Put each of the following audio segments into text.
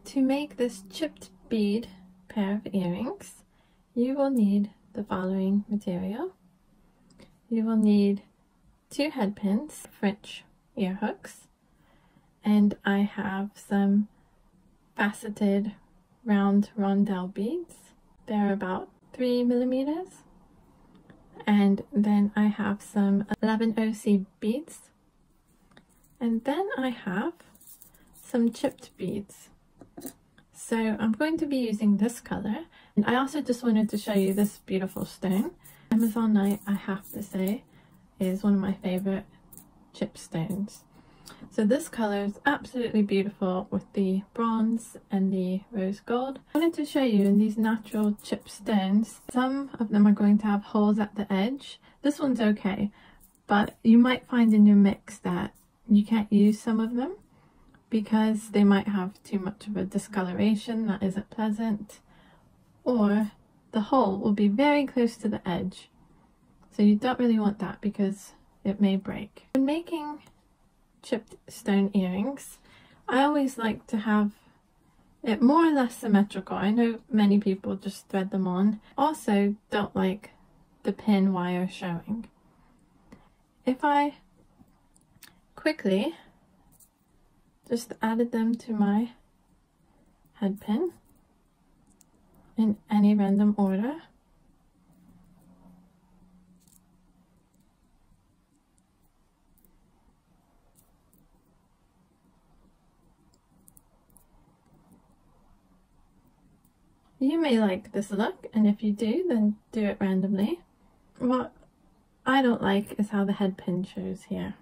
To make this chipped bead pair of earrings, you will need the following material. You will need 2 head pins, French ear hooks, and I have some faceted round rondelle beads. They're about 3 millimeters. And then I have some 11OC beads. And then I have some chipped beads. So I'm going to be using this color. And I also just wanted to show you this beautiful stone. Amazonite, I have to say, is one of my favorite chip stones. So this color is absolutely beautiful with the bronze and the rose gold. I wanted to show you in these natural chip stones, some of them are going to have holes at the edge. This one's okay, but you might find in your mix that you can't use some of them because they might have too much of a discoloration that isn't pleasant, or the hole will be very close to the edge. So you don't really want that because it may break. When making chipped stone earrings, I always like to have it more or less symmetrical. I know many people just thread them on. Also don't like the pin wire showing. If I quickly just added them to my head pin in any random order, you may like this look, and if you do, then do it randomly. What I don't like is how the head pin shows here.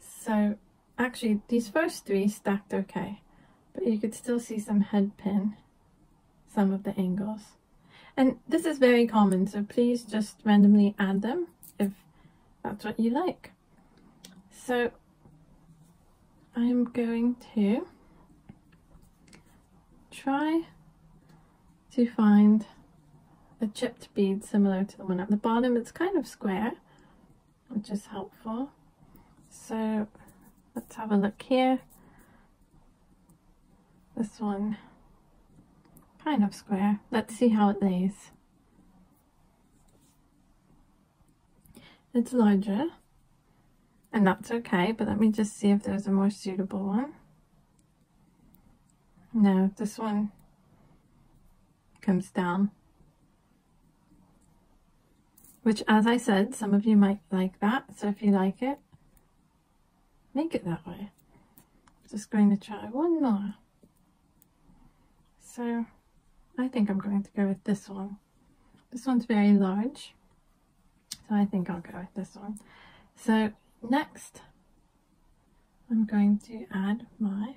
So actually these first 3 stacked okay, but you could still see some head pin, some of the angles. And this is very common, so please just randomly add them if that's what you like. So I'm going to try to find a chipped bead similar to the one at the bottom. It's kind of square, which is helpful. So let's have a look here. This one, kind of square. Let's see how it lays. It's larger, and that's okay, but let me just see if there's a more suitable one. No, this one comes down. Which, as I said, some of you might like that, so if you like it, make it that way. Just going to try one more. So I think I'm going to go with this one. This one's very large, so I think I'll go with this one. So next I'm going to add my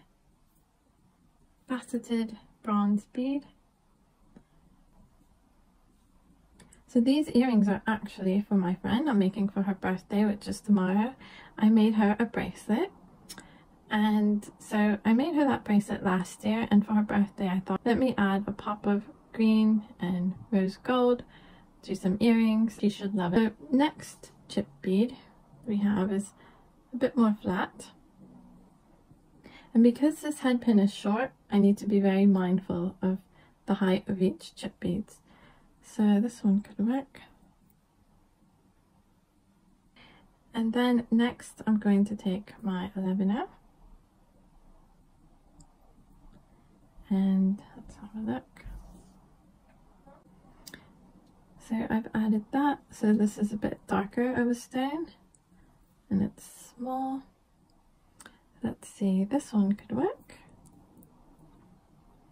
faceted bronze bead. So these earrings are actually for my friend. I'm making for her birthday, which is tomorrow. I made her a bracelet, and so I made her that bracelet last year, and for her birthday I thought, let me add a pop of green and rose gold to some earrings. She should love it. The next chip bead we have is a bit more flat, and because this head pin is short, I need to be very mindful of the height of each chip beads. So this one could work. And then next I'm going to take my 11O and let's have a look. So I've added that, so this is a bit darker of a stone and it's small. Let's see, this one could work.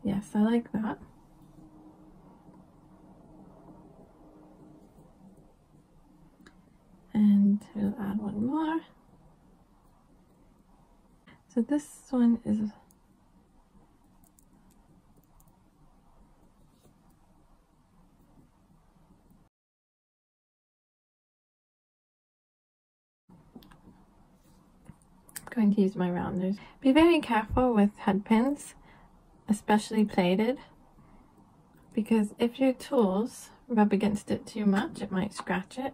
Yes, I like that. And we'll add one more. So this one is going to use my rounders. Be very careful with head pins, especially plated, because if your tools rub against it too much, it might scratch it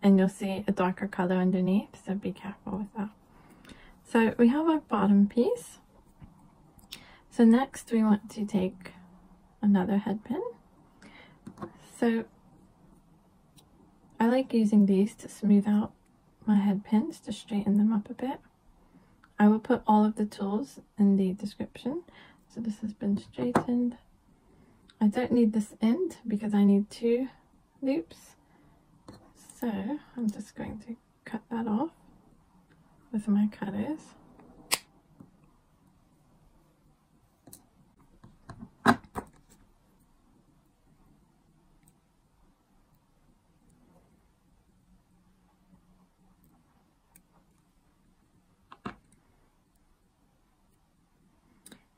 and you'll see a darker color underneath, so be careful with that. So we have our bottom piece. So next we want to take another head pin. So I like using these to smooth out my head pins, to straighten them up a bit. I will put all of the tools in the description. So this has been straightened. I don't need this end because I need 2 loops. So I'm just going to cut that off with my cutters.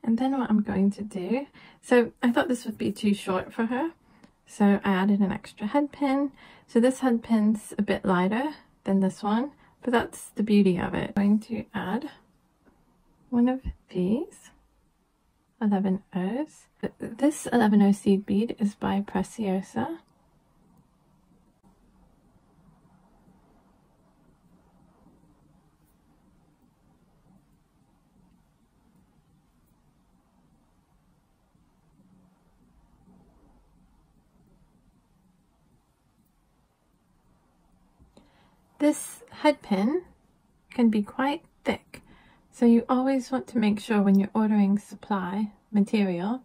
And then what I'm going to do, so I thought this would be too short for her, so I added an extra head pin. So this head pin's a bit lighter than this one, but that's the beauty of it. I'm going to add one of these 11 O's. This 11 O seed bead is by Preciosa. This head pin can be quite thick, so you always want to make sure when you're ordering supply material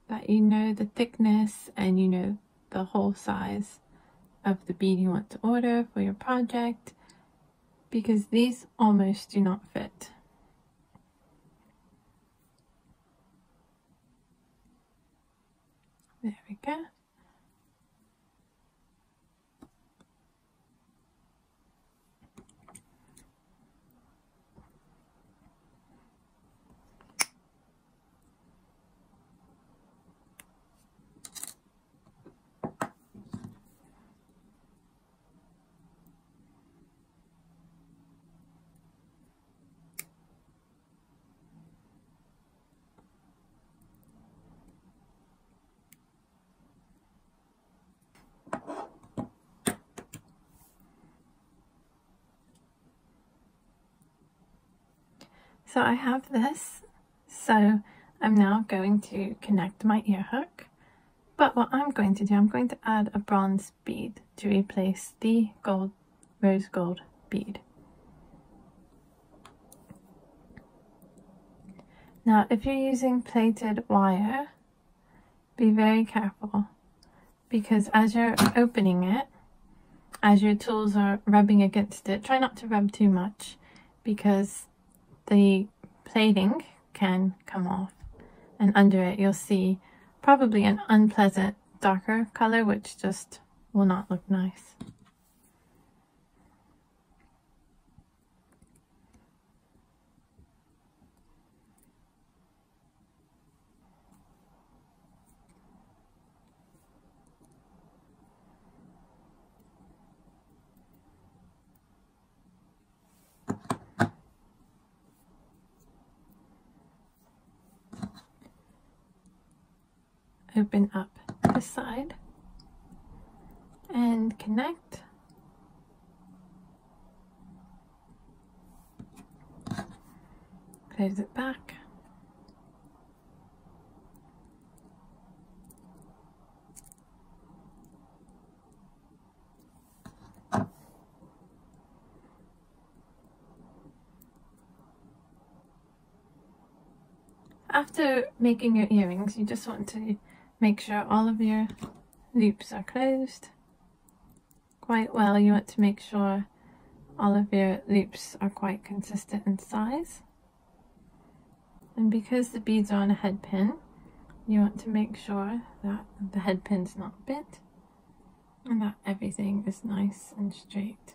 that you know the thickness and you know the whole size of the bead you want to order for your project, because these almost do not fit. There we go. So I have this, so I'm now going to connect my ear hook. But what I'm going to do, I'm going to add a bronze bead to replace the rose gold bead. Now, if you're using plated wire, be very careful, because as you're opening it, as your tools are rubbing against it, try not to rub too much, because the plating can come off, and under it you'll see probably an unpleasant darker color, which just will not look nice. Open up the side and connect. Close it back. After making your earrings, you just want to make sure all of your loops are closed quite well. You want to make sure all of your loops are quite consistent in size. And because the beads are on a head pin, you want to make sure that the head pin's not bent and that everything is nice and straight.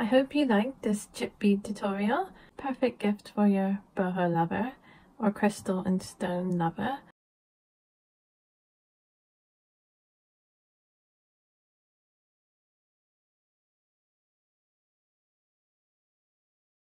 I hope you liked this chip bead tutorial. Perfect gift for your boho lover or crystal and stone lover.